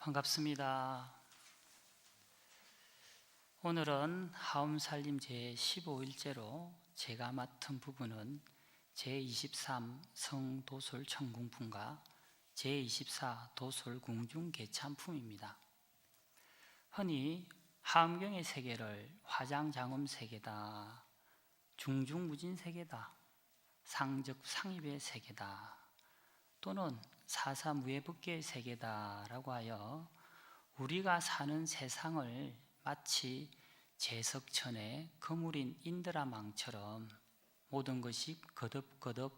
반갑습니다. 오늘은 하움살림 제15일째로 제가 맡은 부분은 제23 성도솔 천궁품과 제24 도솔 궁중 개참품입니다. 흔히 하음경의 세계를 화장장음 세계다, 중중무진 세계다, 상적 상입의 세계다, 또는 사사무예법계의 세계다라고 하여 우리가 사는 세상을 마치 제석천의 거물인 인드라망처럼 모든 것이 거듭거듭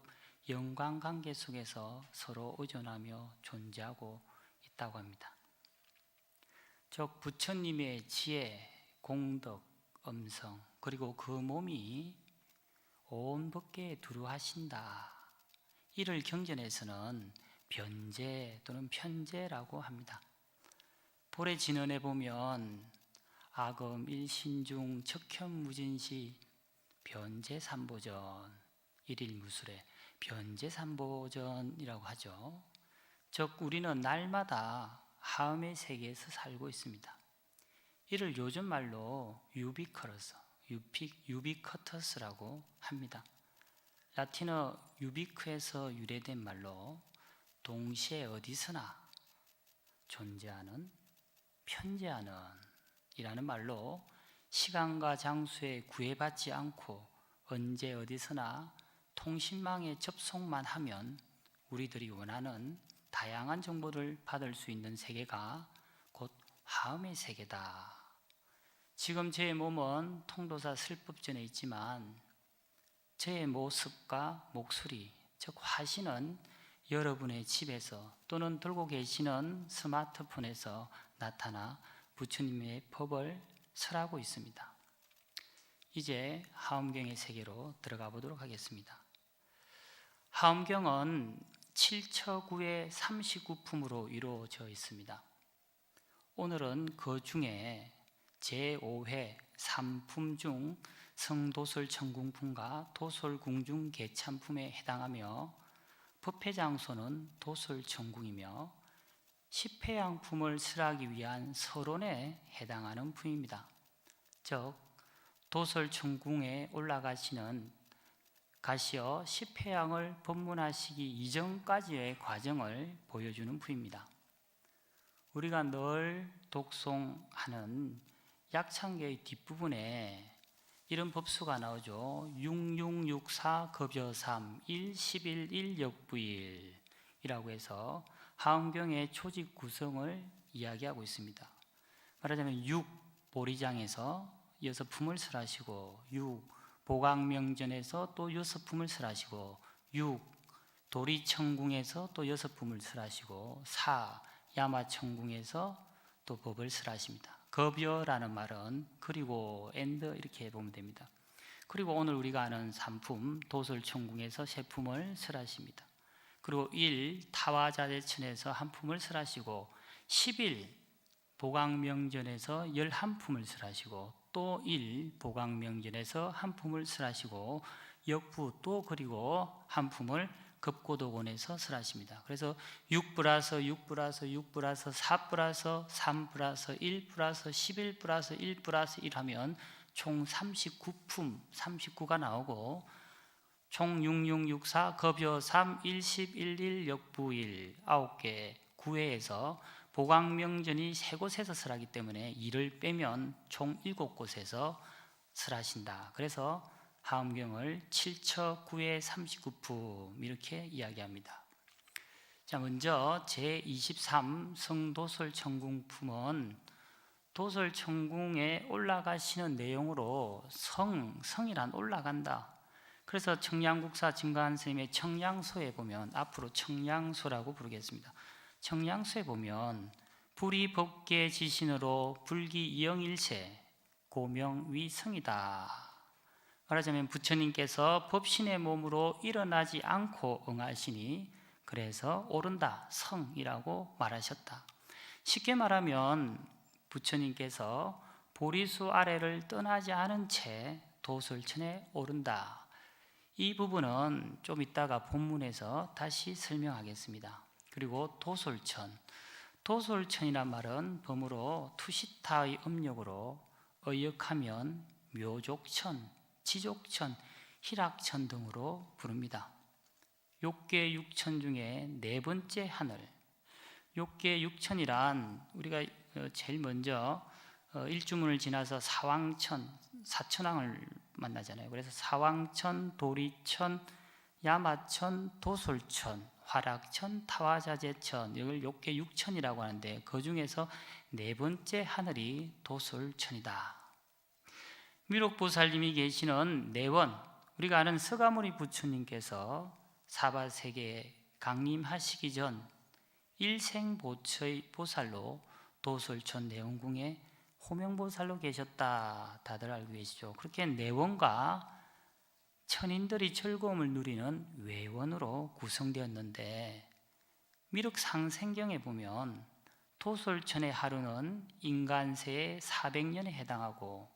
영광관계 속에서 서로 의존하며 존재하고 있다고 합니다. 즉 부처님의 지혜, 공덕, 음성, 그리고 그 몸이 온 법계에 두루하신다. 이를 경전에서는 변제 또는 편제라고 합니다. 볼의 진언에 보면 아금 일신중 척현무진시 변제삼보전, 일일무술의 변제삼보전이라고 하죠. 즉 우리는 날마다 하음의 세계에서 살고 있습니다. 이를 요즘 말로 유비커터스라고 합니다. 라틴어 유비크에서 유래된 말로 동시에 어디서나 존재하는, 편재하는 이라는 말로 시간과 장소에 구애받지 않고 언제 어디서나 통신망에 접속만 하면 우리들이 원하는 다양한 정보를 받을 수 있는 세계가 곧 하음의 세계다. 지금 제 몸은 통도사 슬법전에 있지만 제 모습과 목소리, 즉 화신은 여러분의 집에서 또는 들고 계시는 스마트폰에서 나타나 부처님의 법을 설하고 있습니다. 이제 하음경의 세계로 들어가 보도록 하겠습니다. 하음경은 7처구의 39품으로 이루어져 있습니다. 오늘은 그 중에 제5회 3품 중 성도솔 천궁품과 도솔 궁중 개참품에 해당하며 법회장소는 도솔 천궁이며 십회양품을 설하기 위한 서론에 해당하는 품입니다. 즉 도솔 천궁에 올라가시는 가시어 십회양을 법문하시기 이전까지의 과정을 보여주는 품입니다. 우리가 늘 독송하는 약창계의 뒷부분에 이런 법수가 나오죠. 6664 급여3 1 11 1 역부일 이라고 해서 하음경의 초직 구성을 이야기하고 있습니다. 말하자면 6 보리장에서 6품을 설하시고 6 보강명전에서 또 6품을 설하시고 6 도리천궁에서 또 6품을 설하시고 4 야마천궁에서 또 법을 설하십니다. 급여라는 말은 그리고 앤드 이렇게 보면 됩니다. 그리고 오늘 우리가 아는 3품 도솔천궁에서 3품을 설하십니다. 그리고 1 타와자대천에서 1품을 설하시고 11 보강명전에서 11품을 설하시고 또 1 보강명전에서 1품을 설하시고 역부 또 그리고 1품을 급고도원에서 설하십니다. 그래서 6 플러스 6 플러스 6 플러스 4 플러스 3 플러스 1 플러스 11 플러스 1 플러스 1 하면 총 39품, 39가 나오고 총 6664 급여 3 10 11 역부 1 9개 9회에서 보강명전이 3곳에서 설하기 때문에 2를 빼면 총 7곳에서 설하신다. 그래서 하음경을 7처 9회 39품 이렇게 이야기합니다. 자, 먼저 제23 성도솔 천궁품은 도솔 천궁에 올라가시는 내용으로 성이란 올라간다. 그래서 청량국사 증가한 스님의 청량소에 보면 앞으로 청량소라고 부르겠습니다. 청량소에 보면 불이 법계 지신으로 불기 이영일체 고명위성이다. 말하자면 부처님께서 법신의 몸으로 일어나지 않고 응하시니 그래서 오른다, 성이라고 말하셨다. 쉽게 말하면 부처님께서 보리수 아래를 떠나지 않은 채 도솔천에 오른다. 이 부분은 좀 이따가 본문에서 다시 설명하겠습니다. 그리고 도솔천, 도솔천이란 말은 범으로 투시타의 음력으로 의역하면 묘족천, 지족천, 희락천 등으로 부릅니다. 욕계 육천 중에 네 번째 하늘, 욕계 육천이란 우리가 제일 먼저 일주문을 지나서 사왕천, 사천왕을 만나잖아요. 그래서 사왕천, 도리천, 야마천, 도솔천, 화락천, 타화자재천, 이걸 욕계 육천이라고 하는데 그 중에서 네 번째 하늘이 도솔천이다. 미륵보살님이 계시는 내원, 우리가 아는 서가모니 부처님께서 사바세계에 강림하시기 전 일생보처의 보살로 도솔천 내원궁에 호명보살로 계셨다. 다들 알고 계시죠? 그렇게 내원과 천인들이 즐거움을 누리는 외원으로 구성되었는데 미륵상생경에 보면 도솔천의 하루는 인간세의 400년에 해당하고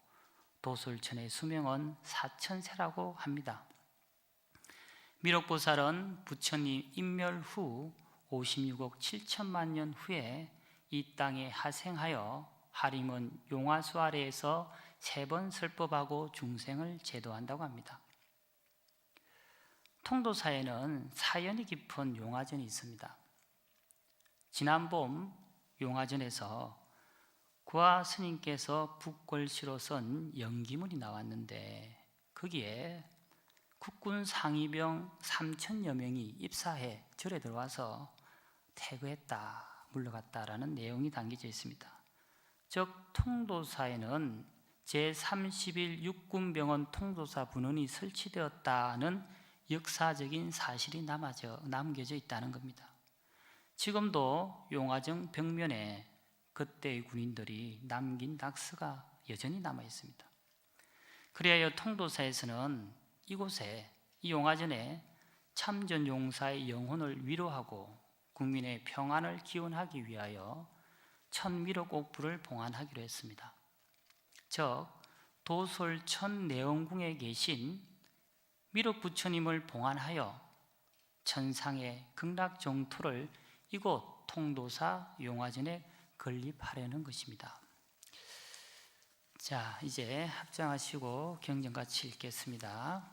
도솔천의 수명은 4000세라고 합니다. 미륵보살은 부처님 인멸 후 56억 7천만 년 후에 이 땅에 하생하여 하림은 용화수 아래에서 3번 설법하고 중생을 제도한다고 합니다. 통도사에는 사연이 깊은 용화전이 있습니다. 지난 봄 용화전에서 구화 스님께서 북골시로 쓴 연기문이 나왔는데 거기에 국군 상위병 3천여 명이 입사해 절에 들어와서 퇴거했다, 물러갔다라는 내용이 담겨져 있습니다. 즉 통도사에는 제31 육군병원 통도사 분원이 설치되었다는 역사적인 사실이 남겨져 있다는 겁니다. 지금도 용화정 벽면에 그때의 군인들이 남긴 낙서가 여전히 남아 있습니다. 그리하여 통도사에서는 이곳에 이 용화전에 참전 용사의 영혼을 위로하고 국민의 평안을 기원하기 위하여 천미륵 옥불을 봉안하기로 했습니다. 즉 도솔천 내원궁에 계신 미륵 부처님을 봉안하여 천상의 극락정토를 이곳 통도사 용화전에 건립하려는 것입니다. 자, 이제 합장하시고 경전 같이 읽겠습니다.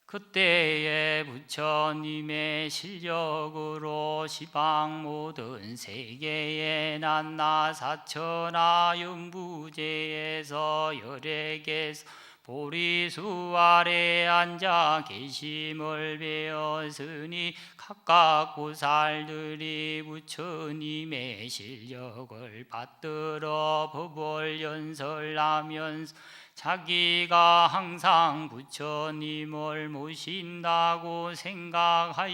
그때에 부처님의 실력으로 시방 모든 세계에 난나 사천하 연부제에서 열애계에서 보리수 아래 앉아 계심을 배웠으니 각각 보살들이 부처님의 실력을 받들어 법을 연설하면서 자기가 항상 부처님을 모신다고 생각하였습니다.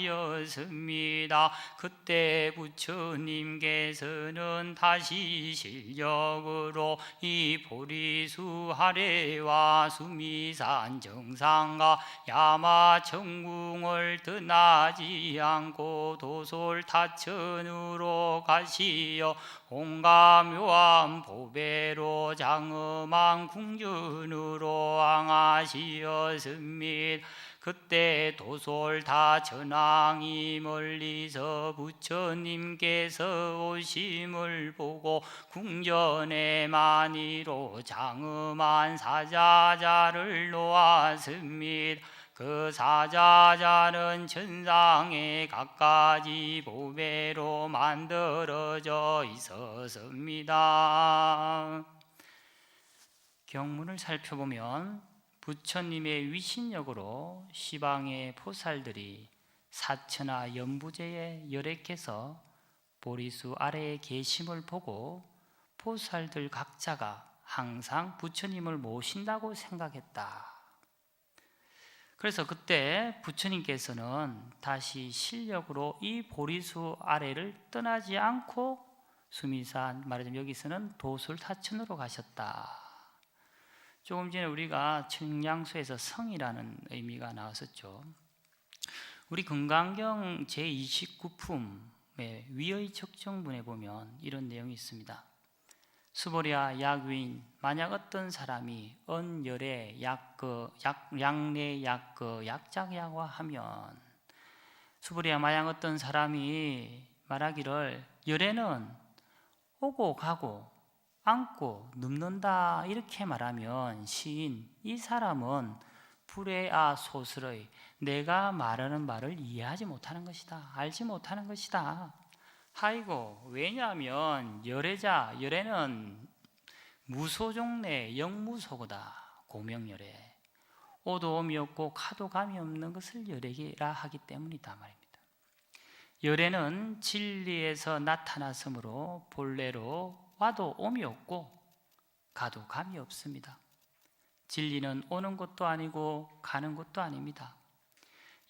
그때 부처님께서는 다시 실력으로 이 보리수 아래와 수미산 정상과 야마천궁을 떠나지 않고 도솔타천으로 가시어 온갖 묘한 보배로 장엄한 궁전으로 항하시었습니다. 그때 도솔타 전왕이 멀리서 부처님께서 오심을 보고 궁전에 만이로 장엄한 사자자를 놓았습니다. 그 사자자는 천상의 갖가지 보배로 만들어져 있었습니다. 경문을 살펴보면 부처님의 위신력으로 시방의 보살들이 사천하 연부제에 열애해서 보리수 아래에 계심을 보고 보살들 각자가 항상 부처님을 모신다고 생각했다. 그래서 그때 부처님께서는 다시 실력으로 이 보리수 아래를 떠나지 않고 수미산, 말하자면 여기서는 도솔타천으로 가셨다. 조금 전에 우리가 청량수에서 성이라는 의미가 나왔었죠. 우리 금강경 제29품의 위의 적정문에 보면 이런 내용이 있습니다. 수보랴 약위인, 만약 어떤 사람이 언열에 약내 약작약화 하면, 수보랴 만약 어떤 사람이 말하기를 열에는 오고 가고 앉고 눕는다 이렇게 말하면 시인 이 사람은 불에아 소설의 내가 말하는 말을 이해하지 못하는 것이다. 알지 못하는 것이다. 아이고 왜냐하면 열애자 열애는 무소종내 영무소거다. 고명열애 오도 엄이 없고 가도 감이 없는 것을 열애라 하기 때문이다 말입니다. 열애는 진리에서 나타났으므로 본래로 와도 옴이 없고 가도 감이 없습니다. 진리는 오는 것도 아니고 가는 것도 아닙니다.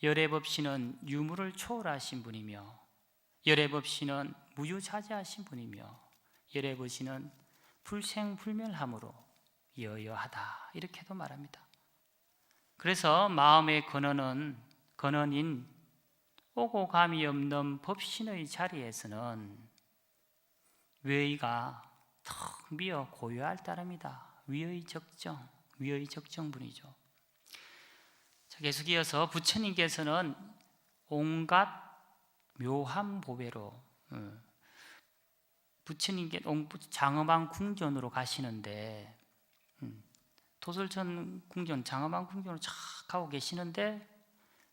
열애법신은 유무를 초월하신 분이며 열애법신은 무유자재하신 분이며 열애법신은 불생불멸함으로 여여하다 이렇게도 말합니다. 그래서 마음의 근원인 오고 감이 없는 법신의 자리에서는 외의가 턱 미어 고요할 따름이다. 위의 적정분이죠. 자, 계속 이어서 부처님께서는 온갖 묘한 보배로 부처님께 장엄한 궁전으로 가시는데 도솔천 궁전 장엄한 궁전으로 착 가고 계시는데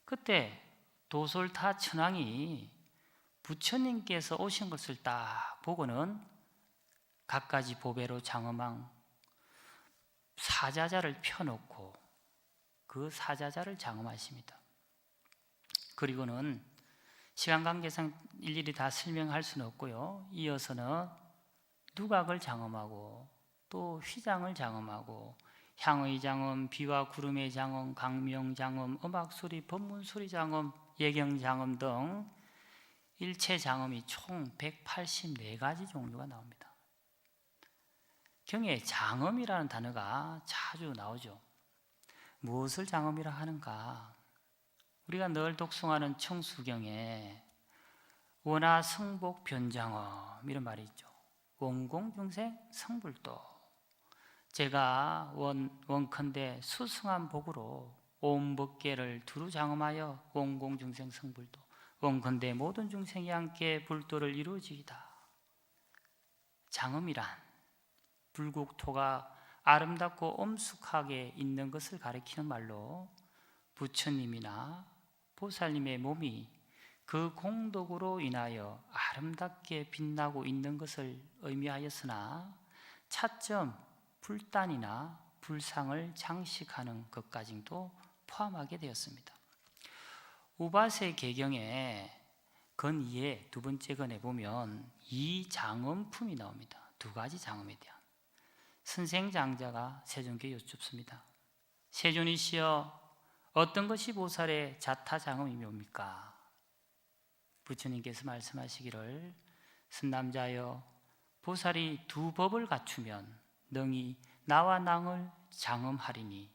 그때 도솔타 천왕이 부처님께서 오신 것을 딱 보고는 갖가지 보배로 장엄한 사자자를 펴놓고 그 사자자를 장엄하십니다. 그리고는 시간 관계상 일일이 다 설명할 수는 없고요. 이어서는 누각을 장엄하고 또 휘장을 장엄하고 향의 장엄, 비와 구름의 장엄, 강명 장엄, 음악소리, 법문소리 장엄, 예경 장엄 등 일체 장엄이 총 184가지 종류가 나옵니다. 경에 장엄이라는 단어가 자주 나오죠. 무엇을 장엄이라 하는가? 우리가 늘 독송하는 청수경에 원하 성복 변장엄 이런 말이 있죠. 원공중생 성불도 제가 원컨대 수승한 복으로 온 법계를 두루 장엄하여 원공중생 성불도 원컨대 모든 중생이 함께 불도를 이루어지이다. 장엄이란 불국토가 아름답고 엄숙하게 있는 것을 가리키는 말로 부처님이나 보살님의 몸이 그 공덕으로 인하여 아름답게 빛나고 있는 것을 의미하였으나 차점 불단이나 불상을 장식하는 것까지도 포함하게 되었습니다. 우바세 개경에 건 2의 두 번째 건에 보면 이 장엄품이 나옵니다. 두 가지 장엄에 대한 선생장자가 세존께 여쭙습니다. 세존이시여 어떤 것이 보살의 자타장엄이 뭡니까? 부처님께서 말씀하시기를 선남자여 보살이 두 법을 갖추면 능히 나와 낭을 장엄하리니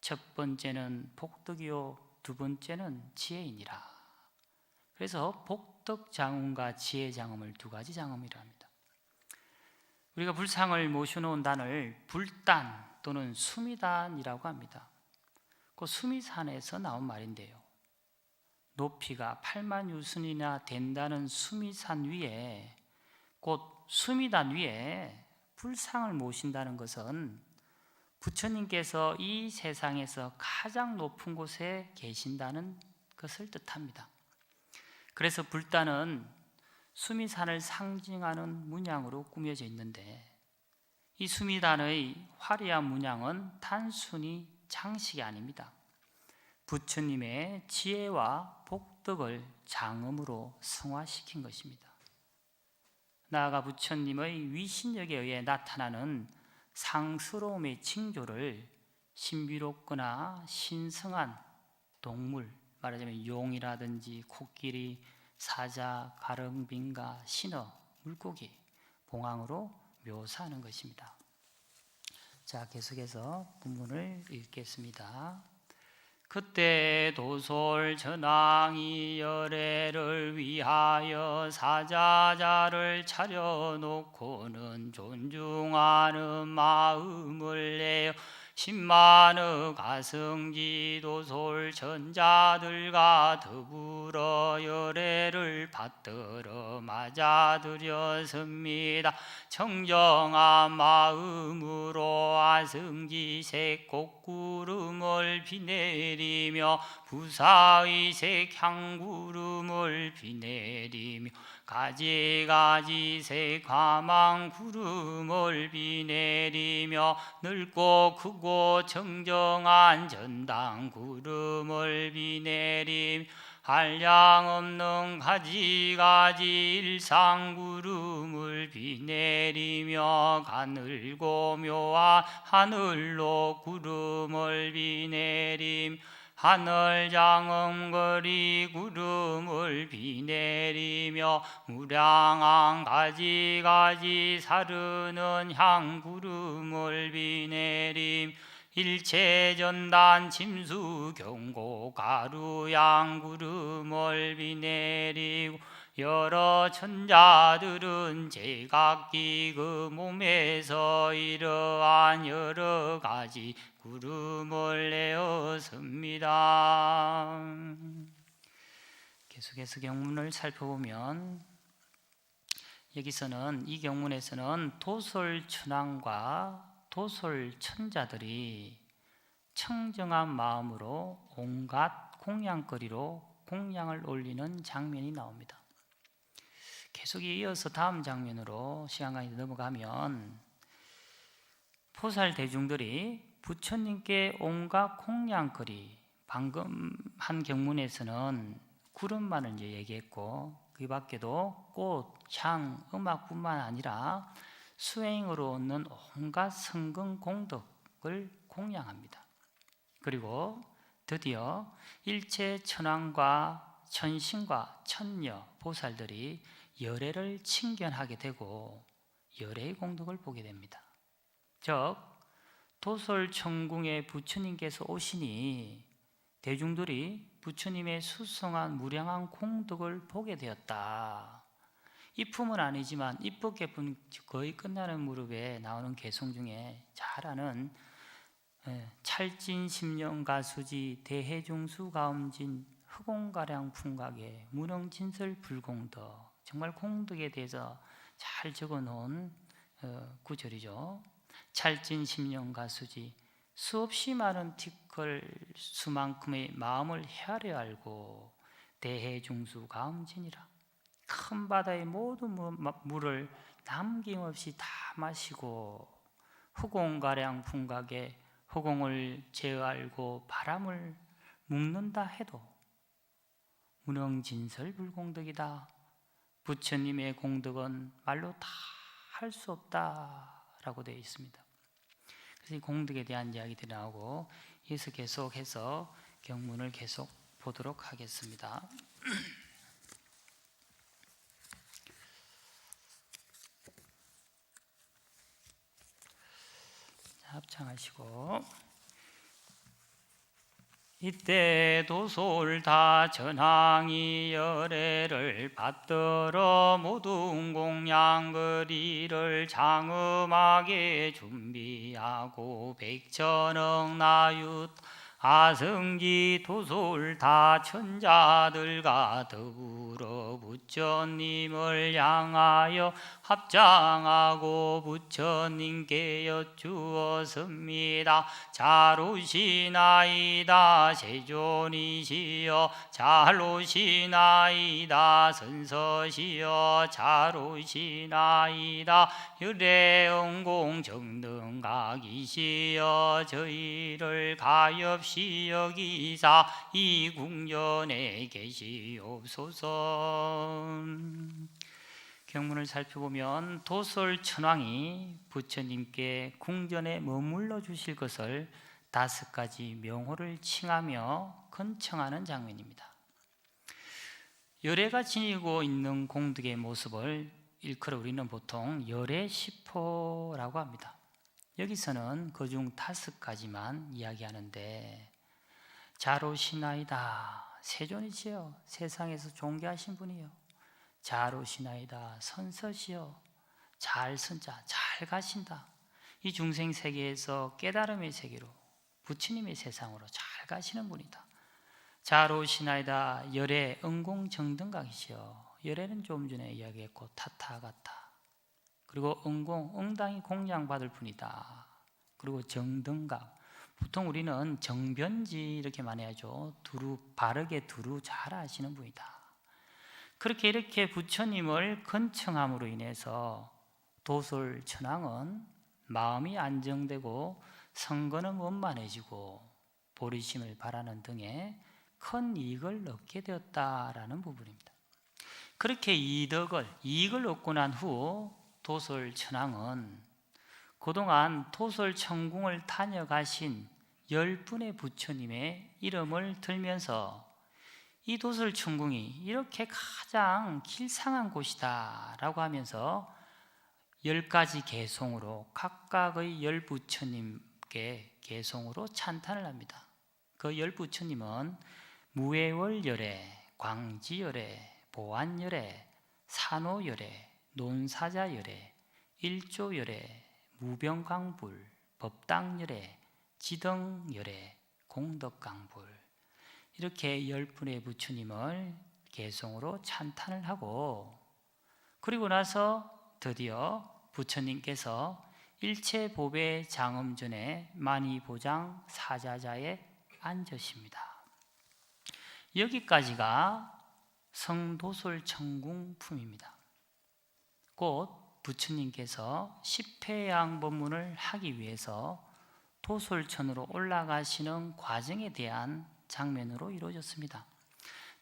첫 번째는 복덕이요 두 번째는 지혜이니라. 그래서 복덕장엄과 지혜장엄을 두 가지 장엄이라 합니다. 우리가 불상을 모셔놓은 단을 불단 또는 수미단이라고 합니다. 그 수미산에서 나온 말인데요. 높이가 8만 유순이나 된다는 수미산 위에 곧 수미단 위에 불상을 모신다는 것은 부처님께서 이 세상에서 가장 높은 곳에 계신다는 것을 뜻합니다. 그래서 불단은 수미산을 상징하는 문양으로 꾸며져 있는데 이 수미단의 화려한 문양은 단순히 장식이 아닙니다. 부처님의 지혜와 복덕을 장엄으로 승화시킨 것입니다. 나아가 부처님의 위신력에 의해 나타나는 상스러움의 징조를 신비롭거나 신성한 동물, 말하자면 용이라든지 코끼리, 사자, 가릉빙가, 신어, 물고기, 봉황으로 묘사하는 것입니다. 자, 계속해서 본문을 읽겠습니다. 그때 도솔 전왕이 열애를 위하여 사자자를 차려놓고는 존중하는 마음을 내어 10만의 가성지 도솔 전자들과 더불어 물어 열애를 받들어 맞아드렸습니다. 청정한 마음으로 아승지색 꽃구름을 비내리며 부사의색 향구름을 비내리며 가지가지색 화망구름을 비내리며 넓고 크고 청정한 전당구름을 비내리며 한량없는 가지가지 일상구름을 비내리며 가늘고 묘한 하늘로 구름을 비내리며 하늘 장엄거리 구름을 비내리며 무량한 가지가지 사르는 향구름을 비내리며 일체전단 침수 경고 가루양 구름을 비내리고 여러 천자들은 제각기 그 몸에서 이러한 여러 가지 구름을 내었습니다. 계속해서 경문을 살펴보면 여기서는 이 경문에서는 도솔천왕과 도솔천자들이 청정한 마음으로 온갖 공양거리로 공양을 올리는 장면이 나옵니다. 계속 이어서 다음 장면으로 시간이 넘어가면 포살 대중들이 부처님께 온갖 공양거리, 방금 한 경문에서는 구름만을 이제 얘기했고 그 밖에도 꽃, 향, 음악뿐만 아니라 수행으로 얻는 온갖 성근 공덕을 공양합니다. 그리고 드디어 일체 천왕과 천신과 천녀, 보살들이 열애를 칭견하게 되고 열애의 공덕을 보게 됩니다. 즉 도솔천궁에 부처님께서 오시니 대중들이 부처님의 수성한 무량한 공덕을 보게 되었다. 이품은 아니지만 이쁘게품 거의 끝나는 무렵에 나오는 개송 중에 잘 아는 찰진 심령가수지 대해중수 가음진 흑공가량 풍각에 무능진설 불공덕, 정말 공덕에 대해서 잘 적어놓은 구절이죠. 찰진 심령가수지 수없이 많은 티끌 수만큼의 마음을 헤아려 알고 대해중수 가음진이라 큰 바다의 모든 물을 남김없이 다 마시고 흑공가량 풍각에 허공을 제어알고 바람을 묶는다 해도 무능진설불공덕이다. 부처님의 공덕은 말로 다 할 수 없다라고 되어 있습니다. 그래서 이 공덕에 대한 이야기들이 나오고 여기서 계속해서 경문을 계속 보도록 하겠습니다. 합창하시고 이때 도솔다 전항이 열애를 받들어 모든 공양거리를 장엄하게 준비하고 백천억 나윳 아승지 도솔다 천자들과 더불어 부처님을 향하여 합장하고 부처님께 여쭈었습니다. 잘 오시나이다 세존이시여, 잘 오시나이다 선서시여, 잘 오시나이다 열애영공 정등각이시여, 저희를 가엾이 여기사 이 궁전에 계시옵소서. 경문을 살펴보면 도솔천왕이 부처님께 궁전에 머물러 주실 것을 5가지 명호를 칭하며 건청하는 장면입니다. 열애가 지니고 있는 공덕의 모습을 일컬어 우리는 보통 열애시포라고 합니다. 여기서는 그중 5가지만 이야기하는데 잘 오시나이다 세존이시여, 세상에서 존귀하신 분이요, 잘 오시나이다 선서시여, 잘 선자 잘 가신다, 이 중생 세계에서 깨달음의 세계로 부처님의 세상으로 잘 가시는 분이다. 자로시나이다 열애 응공정등각이시여. 열애는 좀 전에 이야기했고 타타가타, 그리고 응공 응당이 공양받을 뿐이다. 그리고 정등각, 보통 우리는 정변지 이렇게 많이 하죠. 두루 바르게 두루 잘 하시는 분이다. 그렇게 이렇게 부처님을 근청함으로 인해서 도솔천왕은 마음이 안정되고 성건은 원만해지고 보리심을 바라는 등의 큰 이익을 얻게 되었다라는 부분입니다. 그렇게 이익을 얻고 난 후 도솔천왕은 그동안 도솔천궁을 다녀가신 10분의 부처님의 이름을 들면서 이 도솔천궁이 이렇게 가장 길상한 곳이다 라고 하면서 10가지 개송으로 각각의 10부처님께 개송으로 찬탄을 합니다. 그 10부처님은 무외월열애, 광지열애, 보안열애, 산호열애, 논사자열애, 일조열애, 무병강불, 법당열애, 지등열애, 공덕강불, 이렇게 10분의 부처님을 개송으로 찬탄을 하고, 그리고 나서 드디어 부처님께서 일체보배 장엄전에 만이보장 사자자에 앉으십니다. 여기까지가 성도솔천궁품입니다. 곧 부처님께서 십회양법문을 하기 위해서 도솔천으로 올라가시는 과정에 대한 장면으로 이루어졌습니다.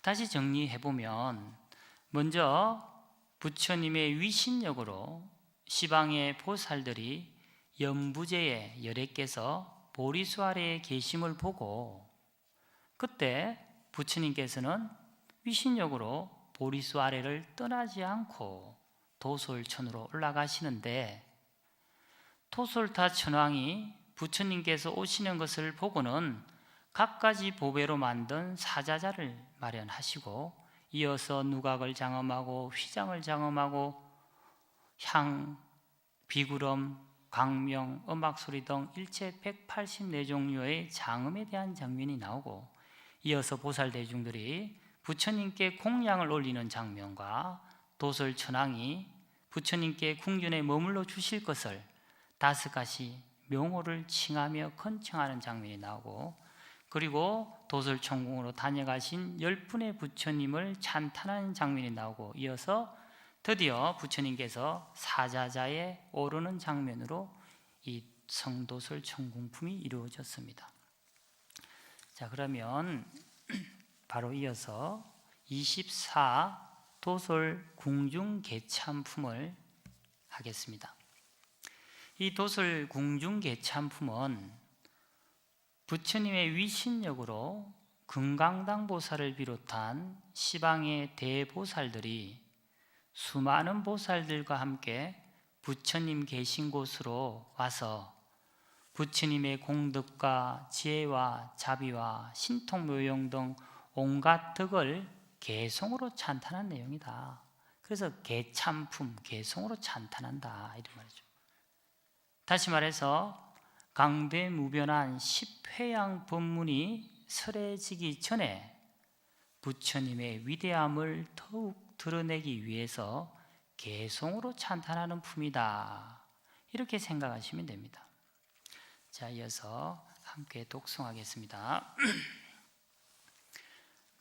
다시 정리해보면, 먼저 부처님의 위신력으로 시방의 보살들이 연부제의 열애께서 보리수 아래에 계심을 보고, 그때 부처님께서는 위신력으로 보리수 아래를 떠나지 않고 도솔천으로 올라가시는데, 토솔타 천왕이 부처님께서 오시는 것을 보고는 갖가지 보배로 만든 사자자를 마련하시고, 이어서 누각을 장엄하고 휘장을 장엄하고 향, 비구름, 광명, 음악소리 등 일체 184종류의 장엄에 대한 장면이 나오고, 이어서 보살대중들이 부처님께 공양을 올리는 장면과 도솔천왕이 부처님께 궁전에 머물러 주실 것을 5가지 명호를 칭하며 건청하는 장면이 나오고, 그리고 도솔천궁으로 다녀가신 10분의 부처님을 찬탄하는 장면이 나오고, 이어서 드디어 부처님께서 사자자에 오르는 장면으로 이 성도솔천궁품이 이루어졌습니다. 자, 그러면 바로 이어서 24 도솔궁중개참품을 하겠습니다. 이 도솔궁중개참품은 부처님의 위신력으로 금강당보살을 비롯한 시방의 대보살들이 수많은 보살들과 함께 부처님 계신 곳으로 와서 부처님의 공덕과 지혜와 자비와 신통묘용 등 온갖 덕을 개송으로 찬탄한 내용이다. 그래서 개참품, 개송으로 찬탄한다 이런 말이죠. 다시 말해서 강대무변한 십회양 법문이 설해지기 전에 부처님의 위대함을 더욱 드러내기 위해서 개송으로 찬탄하는 품이다, 이렇게 생각하시면 됩니다. 자, 이어서 함께 독송하겠습니다.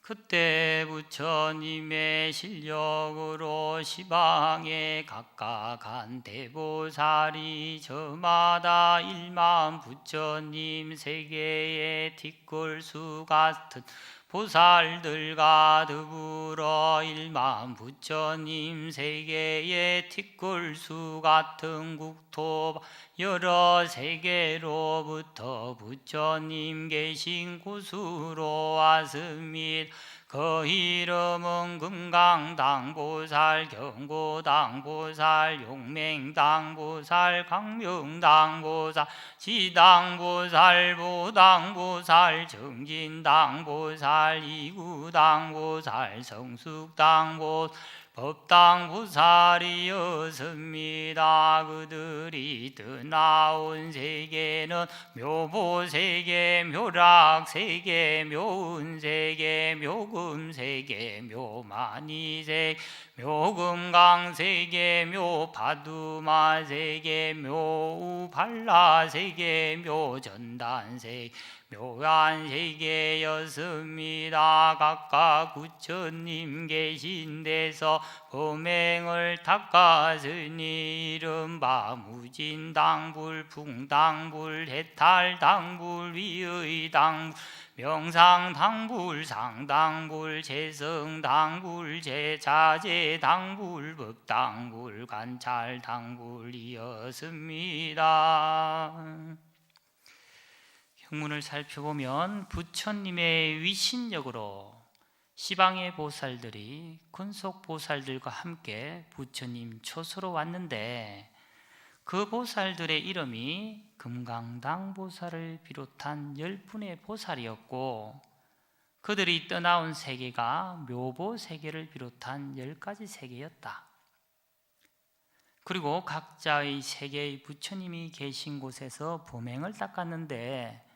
그때 부처님의 실력으로 시방에 각각한 대보살이 저마다 1만 부처님 세계의 뒷골수 같은 보살들과 더불어 1만 부처님 세계의 뒷골수 같은 국토 여러 세계로부터 부처님 계신 곳으로 왔습니다. 그 이름은 금강당보살, 경고당보살, 용맹당보살, 강명당보살, 지당보살, 보당보살, 정진당보살, 이구당보살, 성숙당보살, 법당부살이었습니다. 그들이 떠나온 세계는 묘보세계, 묘락세계, 묘은세계, 묘금세계, 묘만이세계, 묘금강세계, 묘바두마세계, 묘발라세계, 묘전단세계, 묘안세계였습니다. 각각 부처님 계신 데서 범행을 닦았으니 이른바 무진당불, 풍당불, 해탈당불, 위의당불, 명상당불, 상당불, 재성당불, 제자재당불, 법당불, 관찰당불이었습니다. 경문을 살펴보면 부처님의 위신력으로 시방의 보살들이 군속 보살들과 함께 부처님 초소로 왔는데, 그 보살들의 이름이 금강당 보살을 비롯한 10분의 보살이었고, 그들이 떠나온 세계가 묘보 세계를 비롯한 10가지 세계였다. 그리고 각자의 세계의 부처님이 계신 곳에서 범행을 닦았는데,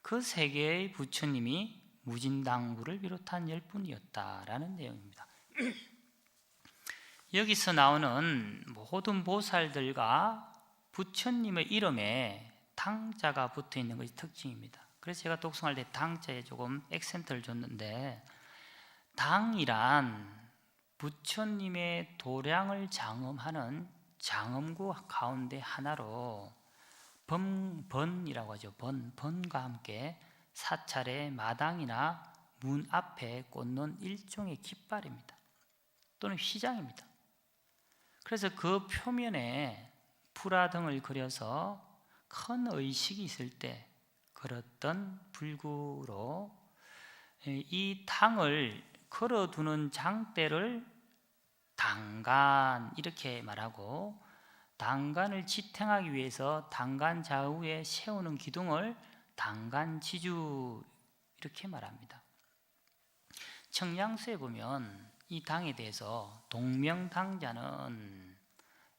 그 세계의 부처님이 무진당부를 비롯한 10분이었다라는 내용입니다. 여기서 나오는 모든 보살들과 부처님의 이름에 당자가 붙어 있는 것이 특징입니다. 그래서 제가 독송할 때 당자에 조금 액센트를 줬는데, 당이란 부처님의 도량을 장엄하는 장엄구 가운데 하나로 번이라고 하죠. 번과 함께 사찰의 마당이나 문 앞에 꽂는 일종의 깃발입니다. 또는 휘장입니다. 그래서 그 표면에 불화등을 그려서 큰 의식이 있을 때 걸었던 불구로 이 당을 걸어두는 장대를 당간 이렇게 말하고, 당간을 지탱하기 위해서 당간 좌우에 세우는 기둥을 당간지주 이렇게 말합니다. 청량수에 보면 이 당에 대해서 동명당자는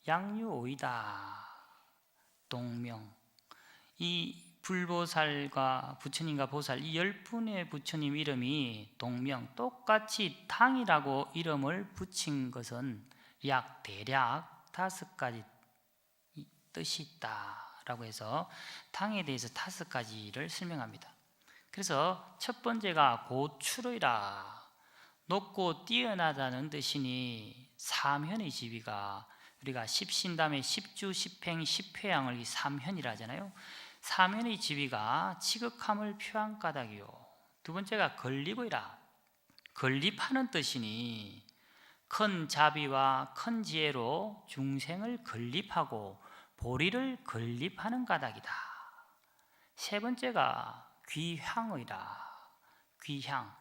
양유오이다. 동명, 이 불보살과 부처님과 보살 이 10분의 부처님 이름이 동명, 똑같이 당이라고 이름을 붙인 것은 약 대략 5가지 뜻이 있다라고 해서 당에 대해서 5가지를 설명합니다. 그래서 첫 번째가 고추로이라, 높고 뛰어나다는 뜻이니 사면의 지위가, 우리가 십신담의 십주, 십행, 십회양을 이 삼현이라 하잖아요. 사면의 지위가 지극함을 표한 까닭이요. 두 번째가 건립의라, 건립하는 뜻이니 큰 자비와 큰 지혜로 중생을 건립하고 보리를 건립하는 까닭이다. 세 번째가 귀향의라, 귀향,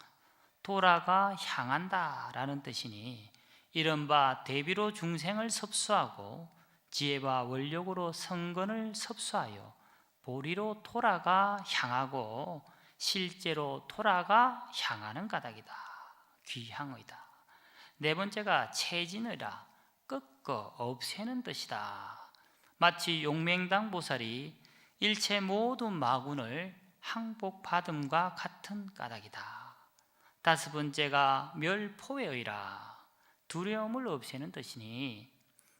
도라가 향한다 라는 뜻이니 이른바 대비로 중생을 섭수하고 지혜와 원력으로 성건을 섭수하여 보리로 토라가 향하고 실제로 토라가 향하는 까닭이다. 귀향의다. 네 번째가 체진의라, 꺾어 없애는 뜻이다. 마치 용맹당 보살이 일체 모든 마군을 항복받음과 같은 까닭이다. 다섯 번째가 멸포회의라, 두려움을 없애는 뜻이니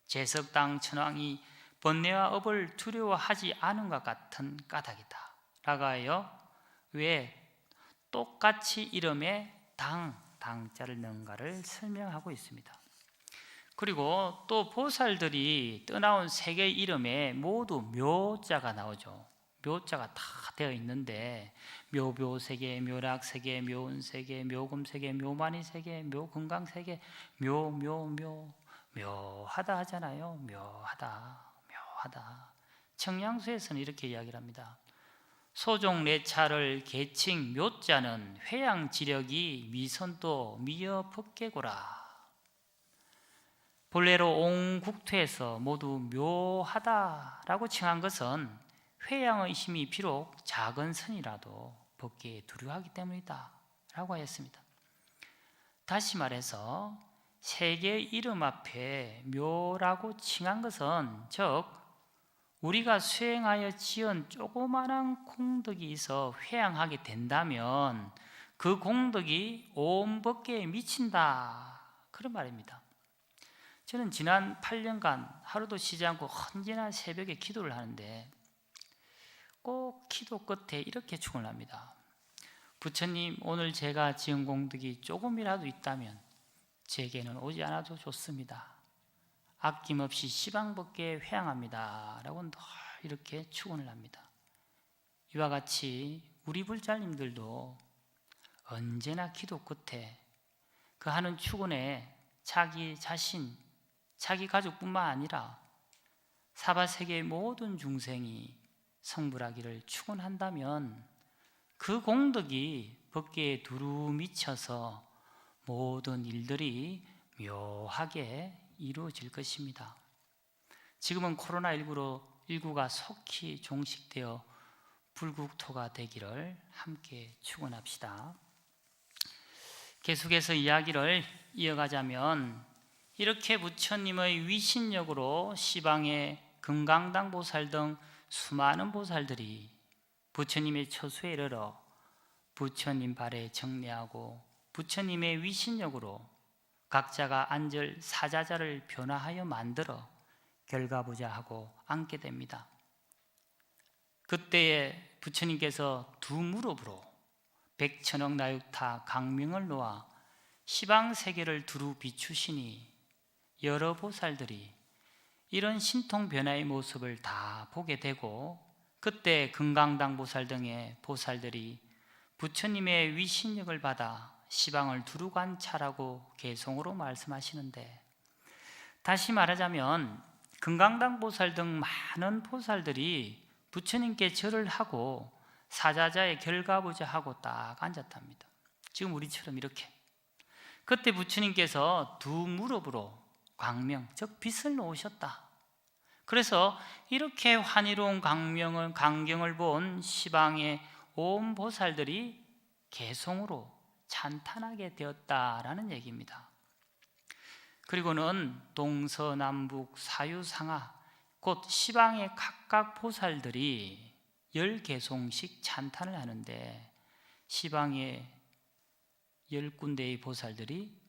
제석당 천왕이 번뇌와 업을 두려워하지 않은 것 같은 까닭이다 라고 하여, 왜 똑같이 이름에 당자를 넣은가를 설명하고 있습니다. 그리고 또 보살들이 떠나온 세계의 이름에 모두 묘자가 나오죠. 묘자가 다 되어 있는데 묘묘세계, 묘락세계, 묘은세계, 묘금세계, 묘만이세계, 묘금강세계, 묘하다 하잖아요. 묘하다. 청량수에서는 이렇게 이야기를 합니다. 소종 내차를 계칭 묘자는 회양지력이 미선도 미어 법계고라. 본래로 온 국토에서 모두 묘하다라고 칭한 것은 회양의 힘이 비록 작은 선이라도 법계에 두려워하기 때문이다 라고 하였습니다. 다시 말해서 세 개의 이름 앞에 묘라고 칭한 것은, 즉 우리가 수행하여 지은 조그마한 공덕이 있어 회양하게 된다면 그 공덕이 온 법계에 미친다, 그런 말입니다. 저는 지난 8년간 하루도 쉬지 않고 헌신한 새벽에 기도를 하는데 꼭 기도 끝에 이렇게 축원을 합니다. 부처님, 오늘 제가 지은 공덕이 조금이라도 있다면 제게는 오지 않아도 좋습니다. 아낌없이 시방법계에 회양합니다 라고 늘 이렇게 축원을 합니다. 이와 같이 우리 불자님들도 언제나 기도 끝에 그 하는 축원에 자기 자신, 자기 가족뿐만 아니라 사바세계의 모든 중생이 성불하기를 축원한다면 그 공덕이 법계에 두루 미쳐서 모든 일들이 묘하게 이루어질 것입니다. 지금은 코로나19가 속히 종식되어 불국토가 되기를 함께 축원합시다. 계속해서 이야기를 이어가자면, 이렇게 부처님의 위신력으로 시방의 금강당 보살 등 수많은 보살들이 부처님의 처소에 이르러 부처님 발에 정례하고 부처님의 위신력으로 각자가 앉을 사자자를 변화하여 만들어 결가부자하고 앉게 됩니다. 그때에 부처님께서 두 무릎으로 백천억 나육타 강명을 놓아 시방세계를 두루 비추시니 여러 보살들이 이런 신통 변화의 모습을 다 보게 되고, 그때 금강당 보살 등의 보살들이 부처님의 위신력을 받아 시방을 두루 관찰하고 개송으로 말씀하시는데, 다시 말하자면 금강당 보살 등 많은 보살들이 부처님께 절을 하고 사자자의 결가부자하고 딱 앉았답니다. 지금 우리처럼 이렇게. 그때 부처님께서 두 무릎으로 광명, 즉 빛을 놓으셨다. 그래서 이렇게 환희로운 광경을 본 시방의 온 보살들이 개송으로 찬탄하게 되었다라는 얘기입니다. 그리고는 동서남북 사유상하 곧 시방의 각각 보살들이 10개송씩 찬탄을 하는데, 시방의 10군데의 보살들이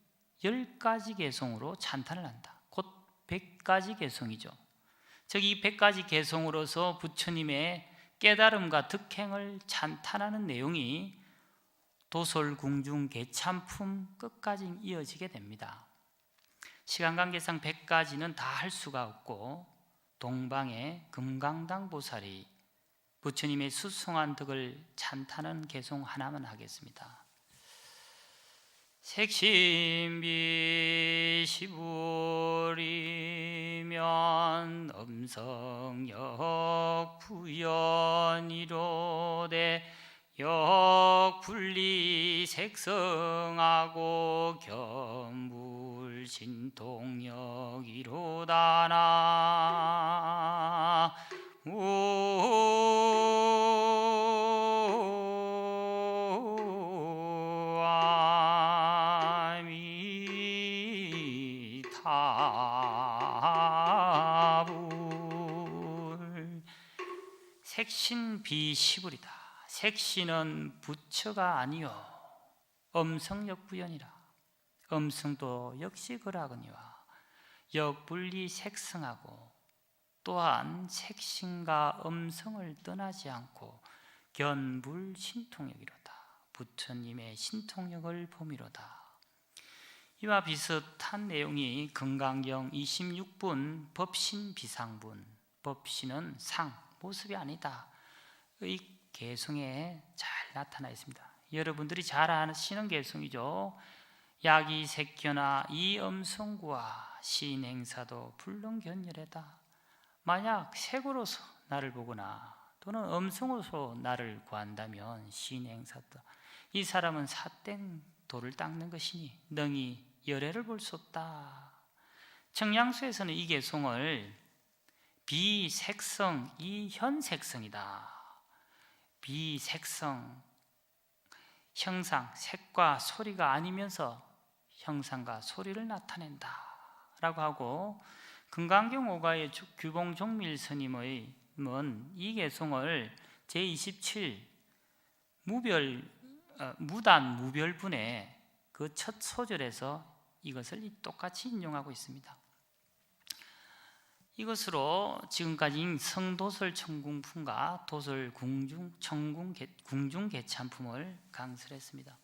10가지 개송으로 찬탄을 한다. 곧 100가지 개송이죠. 즉 이 100가지 개송으로서 부처님의 깨달음과 득행을 찬탄하는 내용이 도솔궁중 개참품 끝까지 이어지게 됩니다. 시간 관계상 100가지는 다 할 수가 없고, 동방의 금강당 보살이 부처님의 수승한 덕을 찬탄하는 개송 하나만 하겠습니다. 색신비 시부리면 음성역 부연이로되 역분리 색성하고 견불신통역 이로다나 색신비시불이다. 색신은 부처가 아니요 음성역부연이라. 음성도 역시 그러하거니와 역분리 색성하고 또한 색신과 음성을 떠나지 않고 견불신통역이로다. 부처님의 신통역을 봄이로다. 이와 비슷한 내용이 금강경 26분 법신비상분, 법신은 상, 모습이 아니다, 의 개성에 잘 나타나 있습니다. 여러분들이 잘 아시는 개성이죠. 야기색견아 이엄성구와 시인행사도 불능견열에다. 만약 색으로서 나를 보거나 또는 음성으로서 나를 구한다면 시인행사도, 이 사람은 사땡 돌을 닦는 것이니 능히 열애를 볼 수 없다. 청량수에서는 이 개성을 비색성 이현색성이다. 비색성, 형상, 색과 소리가 아니면서 형상과 소리를 나타낸다 라고 하고, 금강경 오가의 규봉 종밀 스님의 이 개송을 제27 무단 무별분의 그 첫 소절에서 이것을 똑같이 인용하고 있습니다. 이것으로 지금까지 성도설 청궁품과 도설 궁중 개찬품을 강설했습니다.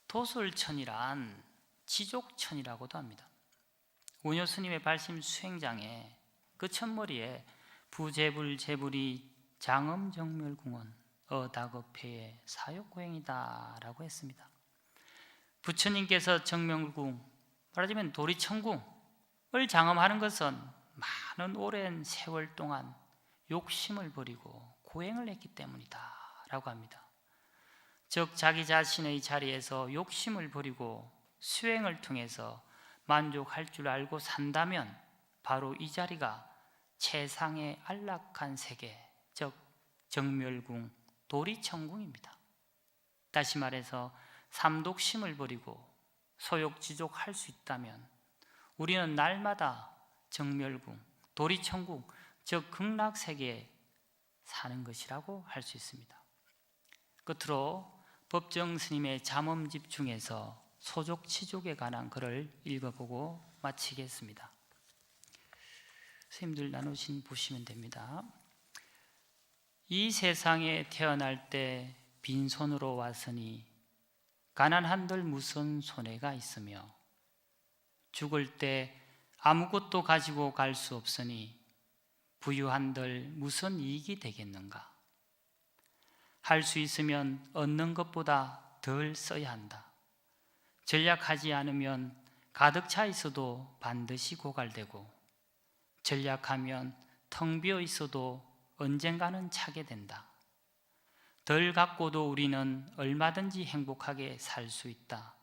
도설천이란 지족천이라고도 합니다. 원효 스님의 발심 수행장에 그 첫머리에 부재불 재불이 장엄정멸궁원 어다급회의 사욕고행이다 라고 했습니다. 부처님께서 정멸궁, 말하자면 도리천궁을 장엄하는 것은 많은 오랜 세월 동안 욕심을 버리고 고행을 했기 때문이다 라고 합니다. 즉 자기 자신의 자리에서 욕심을 버리고 수행을 통해서 만족할 줄 알고 산다면 바로 이 자리가 최상의 안락한 세계, 즉 정멸궁, 도리천궁입니다. 다시 말해서 삼독심을 버리고 소욕지족할 수 있다면 우리는 날마다 정멸궁, 도리천궁, 즉 극락세계에 사는 것이라고 할 수 있습니다. 끝으로 법정스님의 잠엄집 중에서 소족치족에 관한 글을 읽어보고 마치겠습니다. 스님들 나누신 보시면 됩니다. 이 세상에 태어날 때 빈손으로 왔으니 가난한들 무슨 손해가 있으며 죽을 때 아무것도 가지고 갈 수 없으니 부유한들 무슨 이익이 되겠는가? 할 수 있으면 얻는 것보다 덜 써야 한다. 전략하지 않으면 가득 차 있어도 반드시 고갈되고 전략하면 텅 비어 있어도 언젠가는 차게 된다. 덜 갖고도 우리는 얼마든지 행복하게 살 수 있다.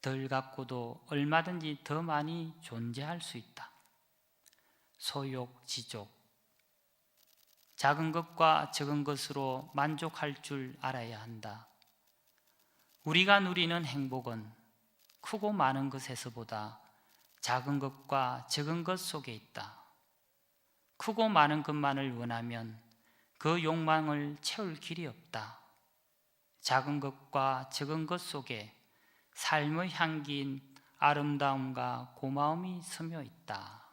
덜 갖고도 얼마든지 더 많이 존재할 수 있다. 소욕지족, 작은 것과 적은 것으로 만족할 줄 알아야 한다. 우리가 누리는 행복은 크고 많은 것에서보다 작은 것과 적은 것 속에 있다. 크고 많은 것만을 원하면 그 욕망을 채울 길이 없다. 작은 것과 적은 것 속에 삶의 향기인 아름다움과 고마움이 스며 있다.